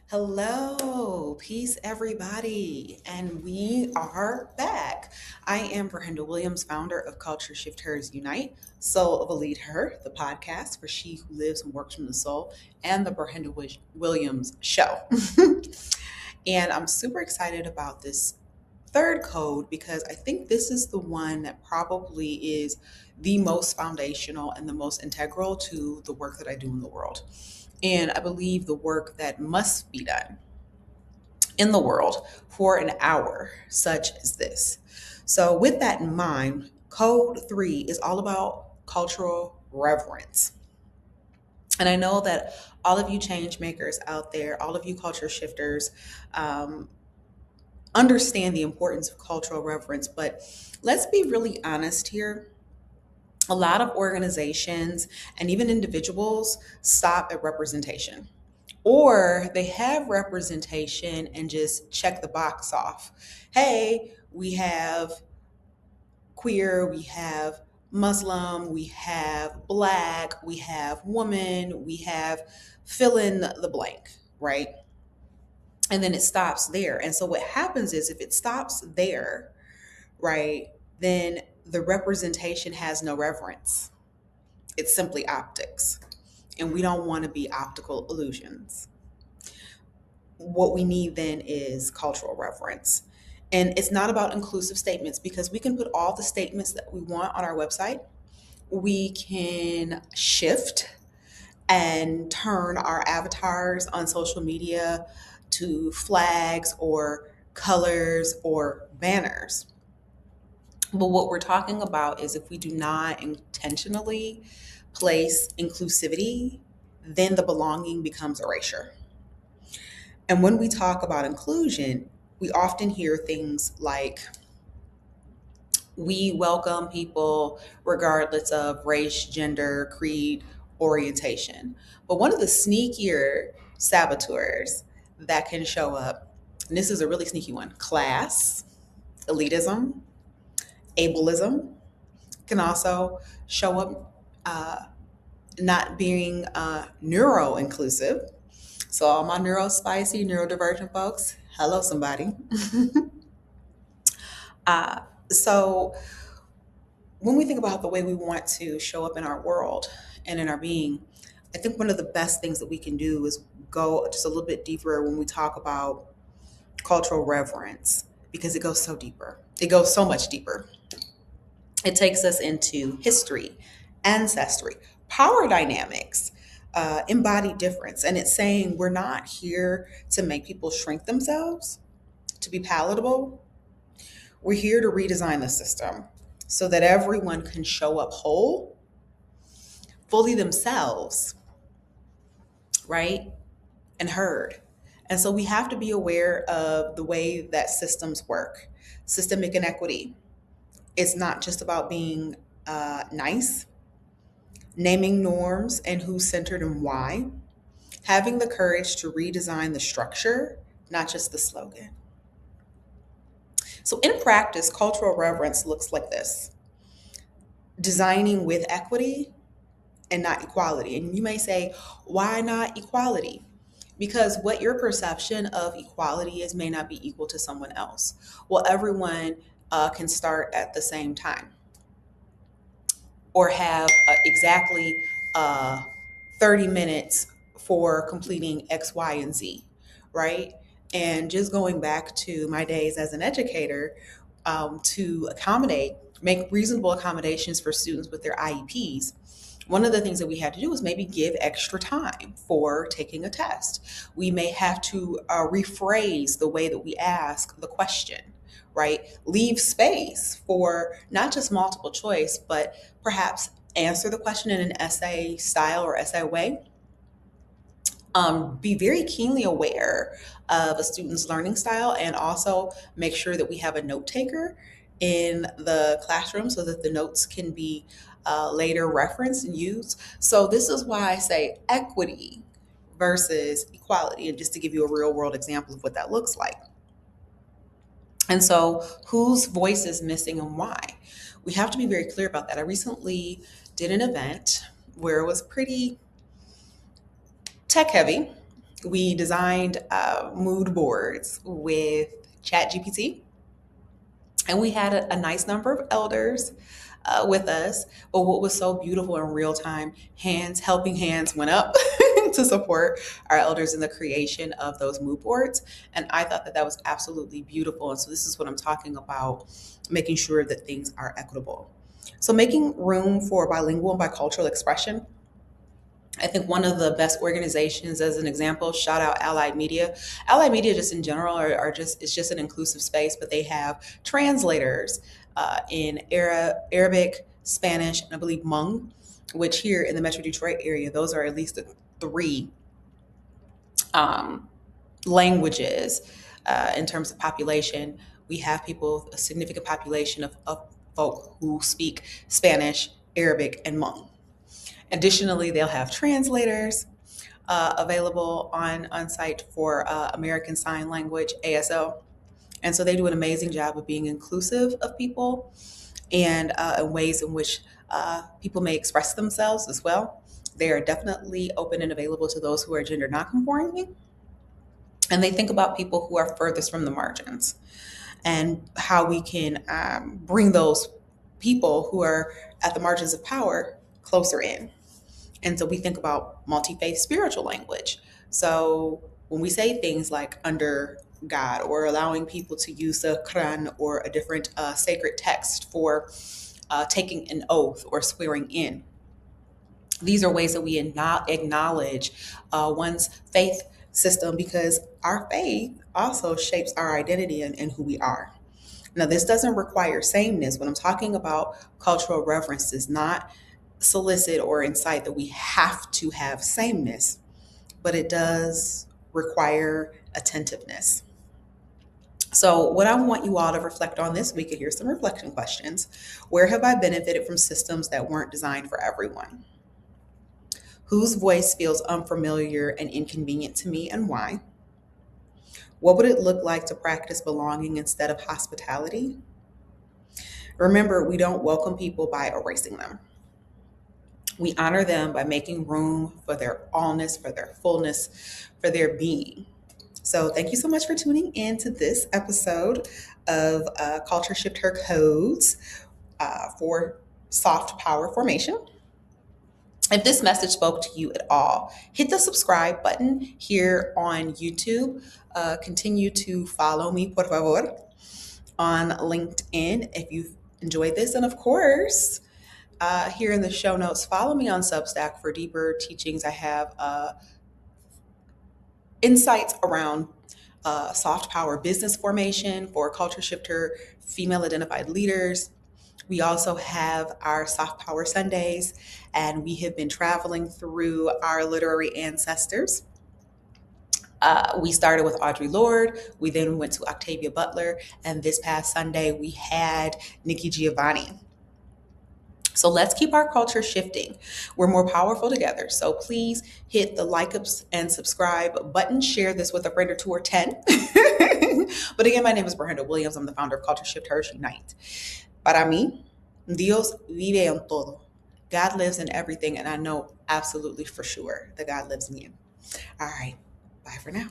Hello, peace, everybody, and we are back. I am Brenda Williams, founder of Culture Shift Hers Unite, Soul of a Lead Her, the podcast for she who lives and works from the soul, and the Brenda Williams Show. And I'm super excited about this third code because I think this is the one that probably is the most foundational and the most integral to the work that I do in the world. And I believe the work that must be done in the world for an hour, such as this. So, with that in mind, Code 3 is all about cultural reverence. And I know that all of you change makers out there, all of you culture shifters, um, understand the importance of cultural reverence. But let's be really honest here. A lot of organizations and even individuals stop at representation, or they have representation and just check the box off. Hey, we have queer, we have Muslim, we have black, we have woman, we have fill in the blank, right? And then it stops there. And so what happens is if it stops there, right, then the representation has no reverence. It's simply optics. And we don't want to be optical illusions. What we need then is cultural reference. And it's not about inclusive statements because we can put all the statements that we want on our website. We can shift and turn our avatars on social media to flags or colors or banners. But what we're talking about is if we do not intentionally place inclusivity, then the belonging becomes erasure. And when we talk about inclusion, we often hear things like we welcome people regardless of race, gender, creed, orientation. But one of the sneakier saboteurs that can show up, and this is a really sneaky one, class, elitism, ableism, can also show up not being neuro inclusive. So, all my neurospicy, neurodivergent folks, hello, somebody. Uh, so, when we think about the way we want to show up in our world and in our being, I think one of the best things that we can do is go just a little bit deeper when we talk about cultural reverence because it goes so deeper. It goes so much deeper. It takes us into history, ancestry, power dynamics, embodied difference. And it's saying we're not here to make people shrink themselves to be palatable. We're here to redesign the system so that everyone can show up whole, fully themselves, right? And heard. And so we have to be aware of the way that systems work. Systemic inequity. It's not just about being nice, naming norms and who's centered and why, having the courage to redesign the structure, not just the slogan. So, in practice, cultural reverence looks like this: designing with equity and not equality. And you may say, why not equality? Because what your perception of equality is may not be equal to someone else. Well, everyone can start at the same time or have exactly 30 minutes for completing X, Y, and Z, right? And just going back to my days as an educator, to accommodate, make reasonable accommodations for students with their IEPs, one of the things that we had to do was maybe give extra time for taking a test. We may have to rephrase the way that we ask the question, right? Leave space for not just multiple choice, but perhaps answer the question in an essay style or essay way. Be very keenly aware of a student's learning style and also make sure that we have a note taker in the classroom so that the notes can be later referenced and used. So, this is why I say equity versus equality, and just to give you a real world example of what that looks like. And so, whose voice is missing and why? We have to be very clear about that. I recently did an event where it was pretty tech heavy We designed mood boards with ChatGPT, and we had a nice number of elders with us. But what was so beautiful in real time, helping hands went up to support our elders in the creation of those mood boards. And I thought that that was absolutely beautiful. And so this is what I'm talking about, making sure that things are equitable. So making room for bilingual and bicultural expression. I think one of the best organizations, as an example, shout out Allied Media. Allied Media, just in general, are just it's just an inclusive space, but they have translators in Arabic, Spanish, and I believe Hmong, which here in the Metro Detroit area, those are at least the three um, languages in terms of population. We have people, a significant population of folk who speak Spanish, Arabic, and Hmong. Additionally, they'll have translators available on site for American Sign Language, ASL. And so they do an amazing job of being inclusive of people and ways in which people may express themselves as well. They are definitely open and available to those who are gender nonconforming. And they think about people who are furthest from the margins and how we can bring those people who are at the margins of power closer in. And so we think about multi faith spiritual language. So when we say things like under God or allowing people to use the Quran or a different sacred text for taking an oath or swearing in, these are ways that we acknowledge one's faith system, because our faith also shapes our identity and who we are. Now, this doesn't require sameness. When I'm talking about cultural reverence, does not solicit or incite that we have to have sameness, but it does require attentiveness. So, what I want you all to reflect on this week, and here's some reflection questions. Where have I benefited from systems that weren't designed for everyone? Whose voice feels unfamiliar and inconvenient to me, and why? What would it look like to practice belonging instead of hospitality? Remember, we don't welcome people by erasing them. We honor them by making room for their allness, for their fullness, for their being. So, thank you so much for tuning in to this episode of Culture Shift Her Codes for Soft Power Formation. If this message spoke to you at all, hit the subscribe button here on YouTube. Continue to follow me, por favor, on LinkedIn if you've enjoyed this. And of course, here in the show notes, follow me on Substack for deeper teachings. I have insights around soft power business formation for culture shifter female identified leaders. We also have our Soft Power Sundays, and we have been traveling through our literary ancestors. We started with Audre Lorde, we then went to Octavia Butler, and this past Sunday we had Nikki Giovanni. So let's keep our culture shifting. We're more powerful together. So please hit the like and subscribe button. Share this with a friend or two or 10. But again, my name is Brenda Williams. I'm the founder of Culture Shift Hers Unite. Para mí, Dios vive en todo. God lives in everything, and I know absolutely for sure that God lives in you. All right. Bye for now.